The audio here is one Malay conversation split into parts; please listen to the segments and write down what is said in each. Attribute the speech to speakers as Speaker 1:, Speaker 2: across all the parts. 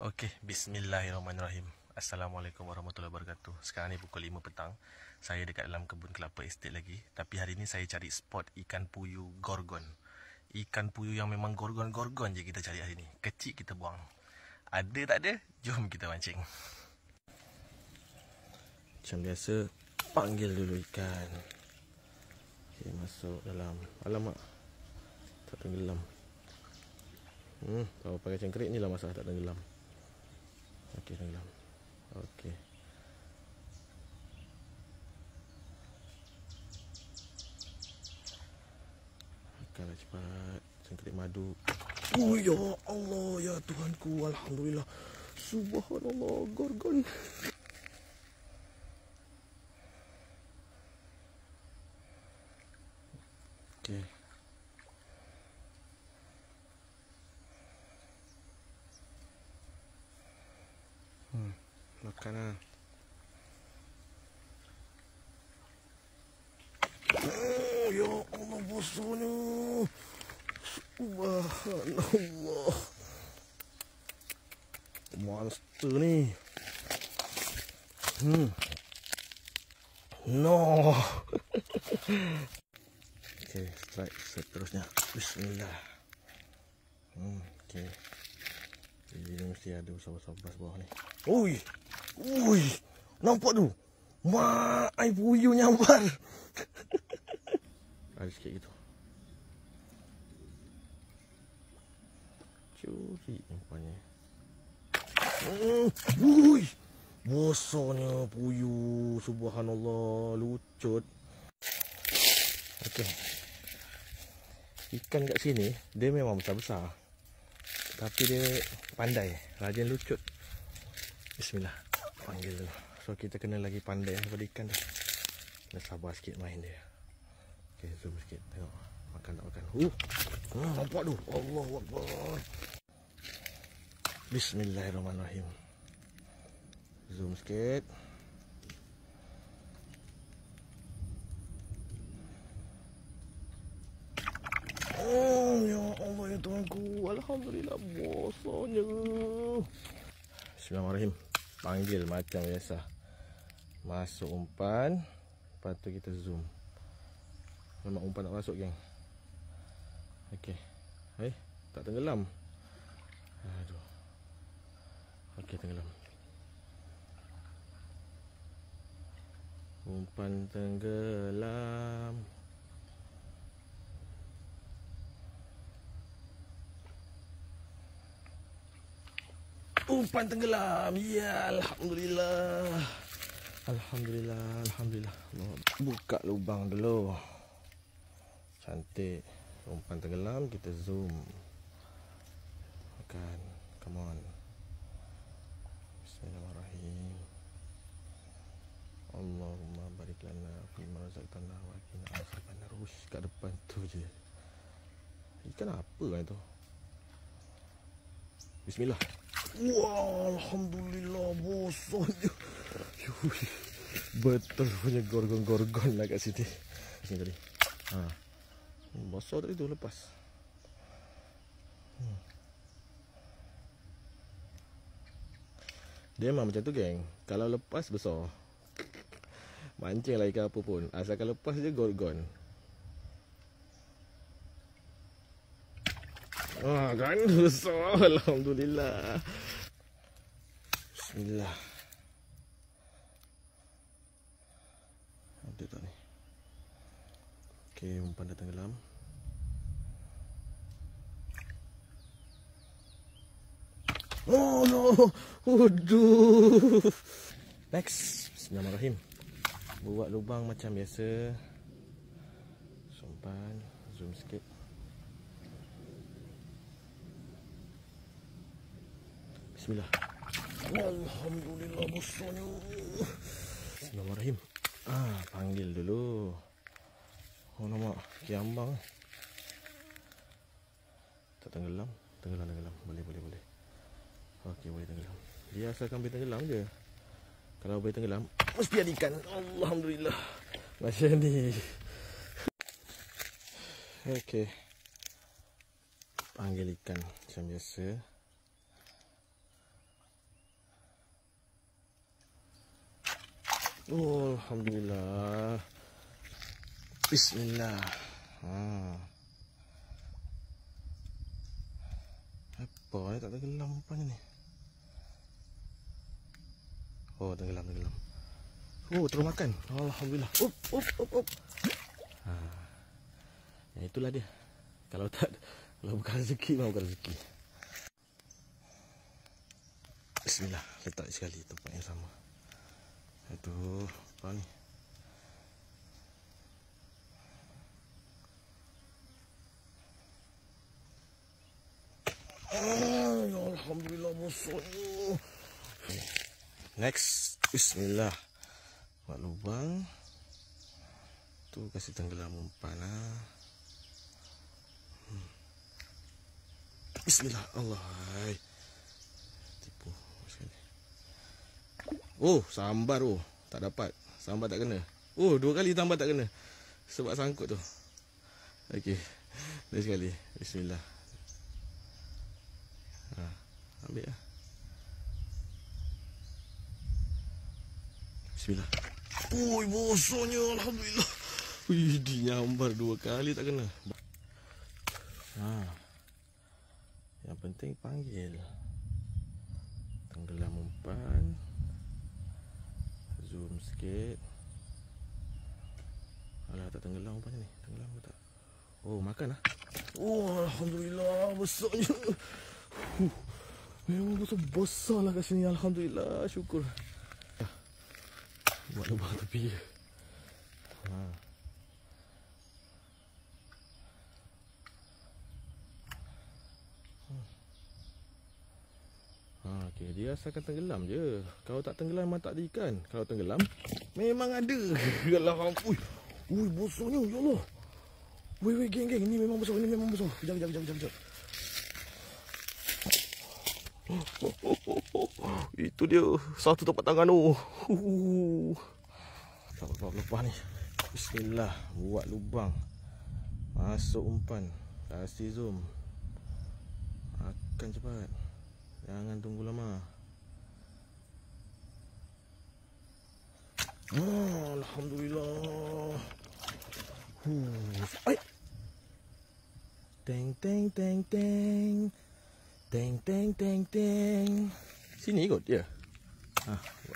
Speaker 1: Okey, bismillahirrahmanirrahim. Assalamualaikum warahmatullahi wabarakatuh. Sekarang ni pukul 5 petang. Saya dekat dalam kebun kelapa estate lagi. Tapi hari ni saya cari spot ikan puyuh gorgon. Ikan puyuh yang memang gorgon-gorgon je kita cari hari ni. Kecil kita buang. Ada tak ada? Jom kita mancing. Macam biasa, panggil dulu ikan. Okey, masuk dalam. Alamak, tak tenggelam. Kalau pakai cengkerik ni lah masalah tak tenggelam. Okey, tenggelam. Okey. Makanlah cepat. Cengkerik madu. Oh ya Allah, ya Tuhanku, alhamdulillah. Subhanallah, gorgon. Okey. Makan lah. Oh ya Allah, bosnya. Subhanallah. Monster ni. No. Okey, strike seterusnya. Bismillah. Okey. Ini mesti ada besar-besar beras bawah ni. Ui. Ui. Nampak tu? Mak, ai puyuh nyambar. Ada sikit gitu. Curi nampaknya. Ui. Besarnya puyuh. Subhanallah, lucut. Okey. Ikan kat sini dia memang besar-besar. Tapi dia pandai, rajin lucut. Bismillah. Panggil dulu. So kita kena lagi pandai daripada ikan dah. Kena sabar sikit main dia. Okey, zoom sikit. Tengok. Makan tak makan. Nampak tu. Allahu Akbar. Bismillahirrahmanirrahim. Zoom sikit. Ya Allah, ya Tuhanku. Alhamdulillah, bosnya. Bismillahirrahmanirrahim. Panggil macam biasa. Masuk umpan. Lepas tu kita zoom. Memang umpan tak masuk, geng. Okey. Tak tenggelam. Aduh. Okey, tenggelam. Umpan tenggelam. Umpan tenggelam. Ya, alhamdulillah. Alhamdulillah, alhamdulillah. Buka lubang dulu. Cantik. Umpan tenggelam, kita zoom. Makan. Come on. Bismillahirrahmanirrahim. Allahumma barik lana fi ma razaqtana wa qina azabannar. Kat depan tu je. Ikan apa kan tu? Bismillah. Wah, alhamdulillah, bosnya. Betul punya gorgon-gorgon lah kat sini. Sini tadi. Besar tadi tu lepas. Dia memang macam tu, geng. Kalau lepas besar. Mancing lah ikan apa pun. Asalkan lepas je gorgon. Kan besar. Alhamdulillah. Bismillah. Ada tak ni? Okey, umpan dah tenggelam. Oh no. Waduh. Next. Bismillahirrahmanirrahim. Buat lubang macam biasa. Umpan. Zoom sikit. Bismillah. Alhamdulillah, besarnya. Bismillahirrahmanirrahim. Panggil dulu. Oh, nampak kiambang. Tak tenggelam. Tenggelam. Boleh. Okey, boleh tenggelam. Dia asalkan boleh tenggelam je. Kalau boleh tenggelam, mesti ada ikan. Alhamdulillah. Macam ni. Okey. Panggil ikan macam biasa. Oh, alhamdulillah. Bismillah. Apa ni tak tenggelam rupanya ni? Oh, tenggelam. Oh, terus makan. Alhamdulillah. Up. Ya, itulah dia. Kalau bukan rezeki, memang bukan rezeki. Bismillah, letak sekali tempat yang sama. Itu apa ni? Alhamdulillah bosoknya. Next, bismillah. Buat lubang. Tu kasih tenggelam umpan lah. Bismillah. Allah. Tipu sekali. Oh, sambar tu. Tak dapat. Sambar tak kena. Oh, 2 kali sambar tak kena. Sebab sangkut tu. Okey. Lagi sekali. Bismillah. Ambil lah. Bismillah. Oi, bosoknya. Alhamdulillah. Wih, nyambar 2 kali tak kena. Yang penting panggil. Tenggelam umpan. Zoom sikit. Alah, tak tenggelam umpan ni. Tenggelam ke tak? Oh, makan lah. Oh, alhamdulillah. Besarnya. Memang besar lah kat sini. Alhamdulillah. Syukur. Buat lubang tepi. Okay, dia asalkan tenggelam je. Kalau tak tenggelam memang tak ada ikan. Kalau tenggelam memang ada. Alhamdulillah. Ui, bosoknya. Ya Allah. Weh, geng. Ni memang besar. Kejap. Itu dia. Satu tempat tangan tu. Lepas ni. Bismillah. Buat lubang. Masuk umpan. Kasih zoom. Akan cepat. Jangan tunggu lama. Alhamdulillah. Ay. Teng. Sini kot dia.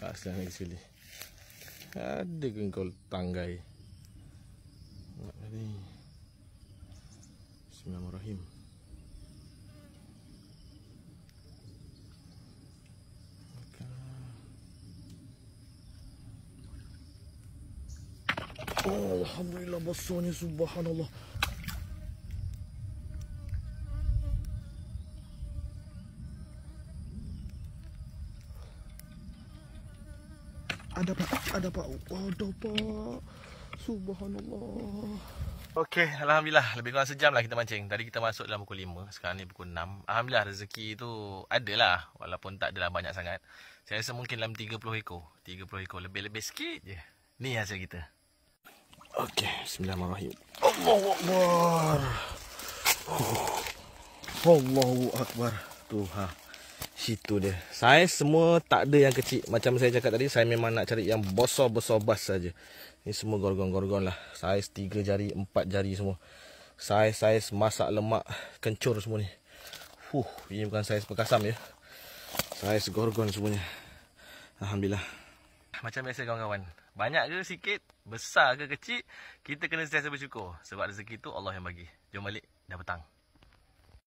Speaker 1: Asal lagi sekali. Ada ke kau tanggai? Ni. Bismillahirrahmanirrahim. Alhamdulillah besarnya, subhanallah. Ada pak. Subhanallah. Okey, alhamdulillah lebih kurang sejam lah kita mancing. Tadi kita masuk dalam pukul 5, sekarang ni pukul 6. Alhamdulillah rezeki tu adalah, walaupun tak adalah banyak sangat. Saya rasa mungkin dalam 30 ekor. 30 ekor lebih sikit je. Ni hasil kita. Okey, bismillahirrahmanirrahim. Allahu Akbar. Allahu Akbar. Tu situ dia. Saiz semua tak ada yang kecil. Macam saya cakap tadi, saya memang nak cari yang besar-besar bas saja. Ni semua gorgon lah. Saiz 3 jari, 4 jari semua. Saiz masak lemak kencur semua ni. Ini bukan saiz perkasam ya. Saiz gorgon semuanya. Alhamdulillah. Macam biasa kawan-kawan, banyak ke sikit, besar ke kecil, kita kena sentiasa bersyukur. Sebab rezeki tu Allah yang bagi. Jom balik, dah petang.